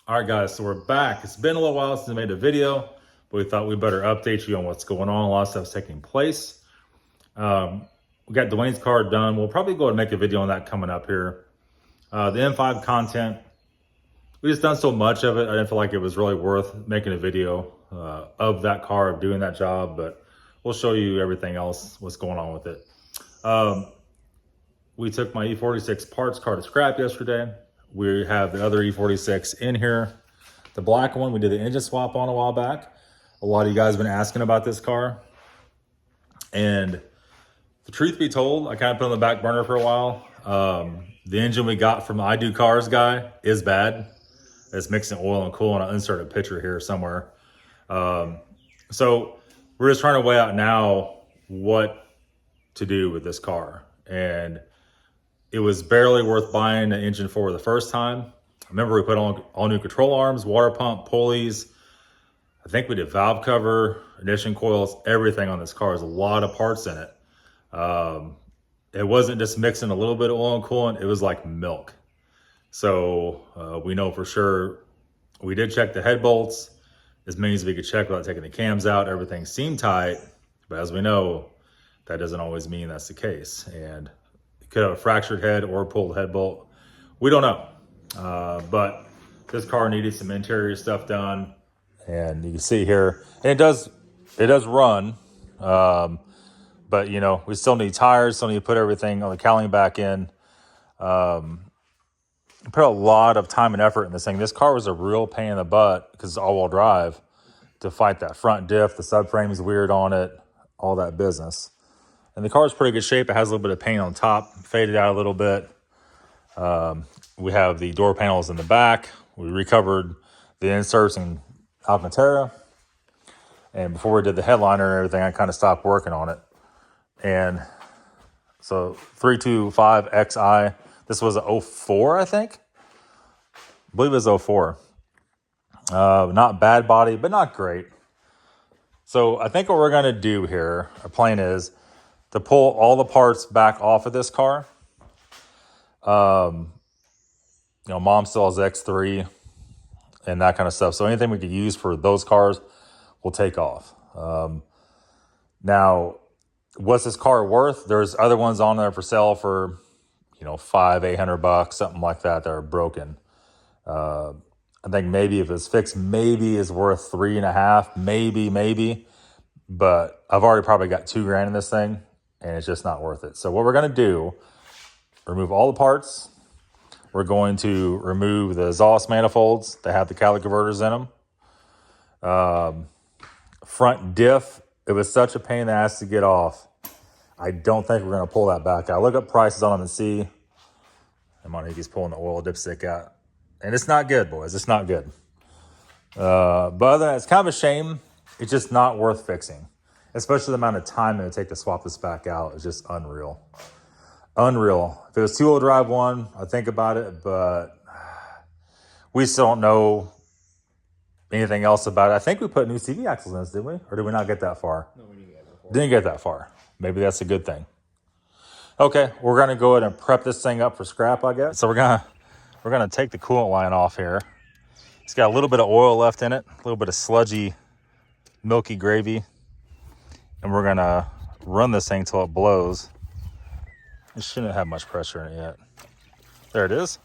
All right, guys, so we're back. It's been a little while since I made a video, but we thought we'd better update you on what's going on. A lot of stuff's taking place. We got Dwayne's car done. We'll probably go and make a video on that coming up here. The M5 content, we just done so much of it. I didn't feel like it was really worth making a video of that car, of doing that job, but we'll show you everything else, what's going on with it. We took my E46 parts car to scrap yesterday. We have the other E46 in here. The black one, we did the engine swap on a while back. A lot of you guys have been asking about this car. And the truth be told, I kind of put it on the back burner for a while. The engine we got from the I Do Cars guy is bad. It's mixing oil and coolant. I'll insert a picture here somewhere. So we're just trying to weigh out now what to do with this car. And it was barely worth buying an engine for the first time. I remember we put on all new control arms, water pump, pulleys. I think we did valve cover, ignition coils, everything on this car. There's a lot of parts in it. It wasn't just mixing a little bit of oil and coolant. It was like milk. So we know for sure. We did check the head bolts as many as we could check without taking the cams out. Everything seemed tight, but as we know, that doesn't always mean that's the case. And could have a fractured head or pulled head bolt. We don't know. But this car needed some interior stuff done. And you can see here, and it does run. But you know, we still need tires, still need to put everything on the cowling back in. Put a lot of time and effort in this thing. This car was a real pain in the butt because it's all-wheel drive to fight that front diff. The subframe is weird on it, all that business. And the car is pretty good shape. It has a little bit of paint on top, faded out a little bit. We have the door panels in the back. We recovered the inserts in Alcantara. And before we did the headliner and everything, I kind of stopped working on it. And so 325XI, this was a 04, I think. I believe it was 04. Not bad body, but not great. So I think what we're going to do here, our plan is to pull all the parts back off of this car. You know, mom still has X3 and that kind of stuff. So anything we could use for those cars, we'll take off. Now, what's this car worth? There's other ones on there for sale for, you know, $500-800, something like that are broken. I think maybe if it's fixed, maybe it's worth $3.5, maybe. But I've already probably got $2,000 in this thing, and it's just not worth it. So what we're going to do, remove all the parts. We're going to remove the exhaust manifolds that have the catalytic converters in them. Front diff, it was such a pain in the ass to get off. I don't think we're going to pull that back out. Look up prices on them and see. I'm on Hickey's pulling the oil dipstick out. And it's not good, boys. It's not good. But other than that, it's kind of a shame. It's just not worth fixing. Especially the amount of time it would take to swap this back out is just unreal. Unreal. If it was two-wheel drive one, I'd think about it, but we still don't know anything else about it. I think we put new CV axles in this, didn't we? Or did we not get that far? No, we didn't get that far. Didn't get that far. Maybe that's a good thing. Okay, we're gonna go ahead and prep this thing up for scrap, I guess. So we're gonna take the coolant line off here. It's got a little bit of oil left in it, a little bit of sludgy, milky gravy. And we're gonna run this thing till it blows. It shouldn't have much pressure in it yet. There it is.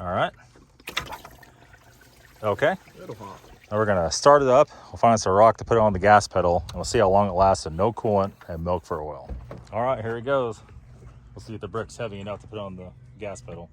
All right. Okay. Now we're gonna start it up. We'll find us a rock to put it on the gas pedal, and we'll see how long it lasts with no coolant and milk for oil. All right, here it goes. We'll see if the brick's heavy enough to put on the gas pedal.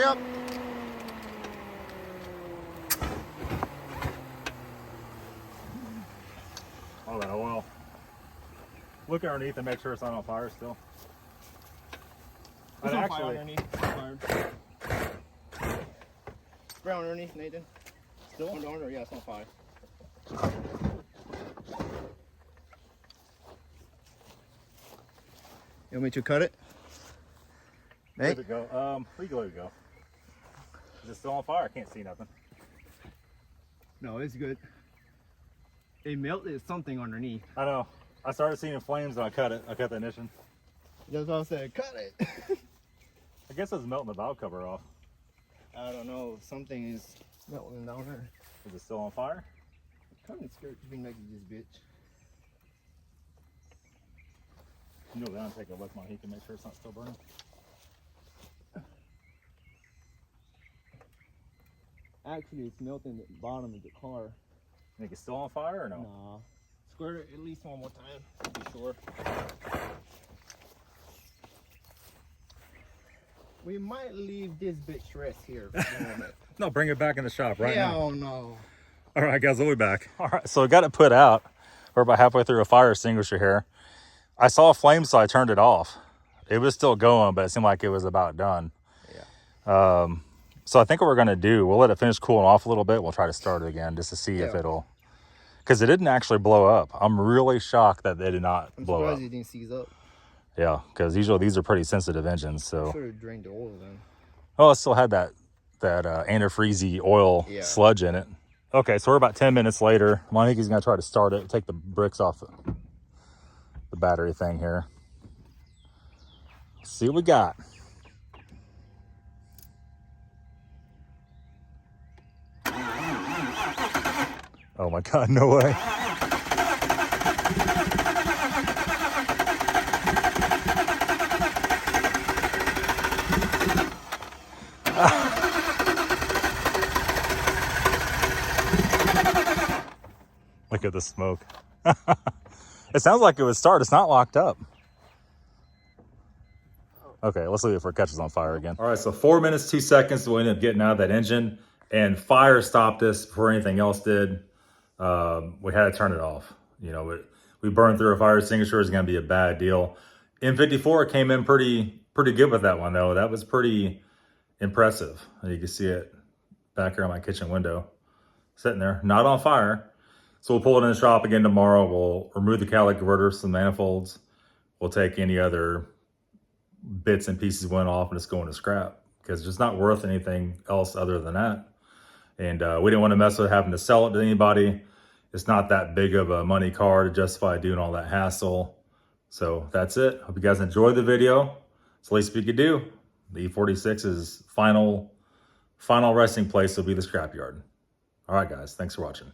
up. All that oil. Look underneath and make sure it's not on fire still. It's on fire underneath. Brown underneath, Nathan. Still? Under, yeah, it's on fire. You want me to cut it? Let it go. We can let it go. Is it still on fire? I can't see nothing. No, it's good. It melted something underneath. I know. I started seeing flames and I cut it. I cut the ignition. That's what I said. Cut it. I guess it's melting the valve cover off. I don't know. Something is melting down there. Is it still on fire? I'm kind of scared to be next to this bitch. You know, down, take a look, my heat, can make sure it's not still burning. Actually, it's melting the bottom of the car. Think it's still on fire or no? Nah. Squirt it at least one more time to be sure. We might leave this bitch rest here for a moment. No, bring it back in the shop right now. Hell no. All right, guys, we'll be back. All right, so I got it put out. We're about halfway through a fire extinguisher here. I saw a flame, so I turned it off. It was still going, but it seemed like it was about done. Yeah. So I think what we're gonna do, we'll let it finish cooling off a little bit. We'll try to start it again just to see if it'll, because it didn't actually blow up. I'm really shocked that they did not blow up. I'm surprised it didn't seize up. Yeah, because usually these are pretty sensitive engines. So Should have drained the oil then. Oh, it still had that antifreezy oil sludge in it. Okay, so we're about 10 minutes later. Monique's gonna try to start it, take the bricks off the battery thing here. Let's see what we got. Oh my God, no way. Look at the smoke. It sounds like it would start. It's not locked up. Okay, let's leave it before it catches on fire again. All right, so 4 minutes, 2 seconds. We ended up getting out of that engine, and fire stopped us before anything else did. We had to turn it off. You know, we burned through a fire extinguisher. It's going to be a bad deal. M54 came in pretty good with that one, though. That was pretty impressive. You can see it back here on my kitchen window, sitting there, not on fire. So we'll pull it in the shop again tomorrow. We'll remove the catalytic converter, some manifolds. We'll take any other bits and pieces went off and just go into scrap because it's just not worth anything else other than that. And we didn't want to mess with having to sell it to anybody. It's not that big of a money car to justify doing all that hassle. So that's it. Hope you guys enjoyed the video. It's the least we could do. The E46's final resting place will be the scrapyard. All right, guys. Thanks for watching.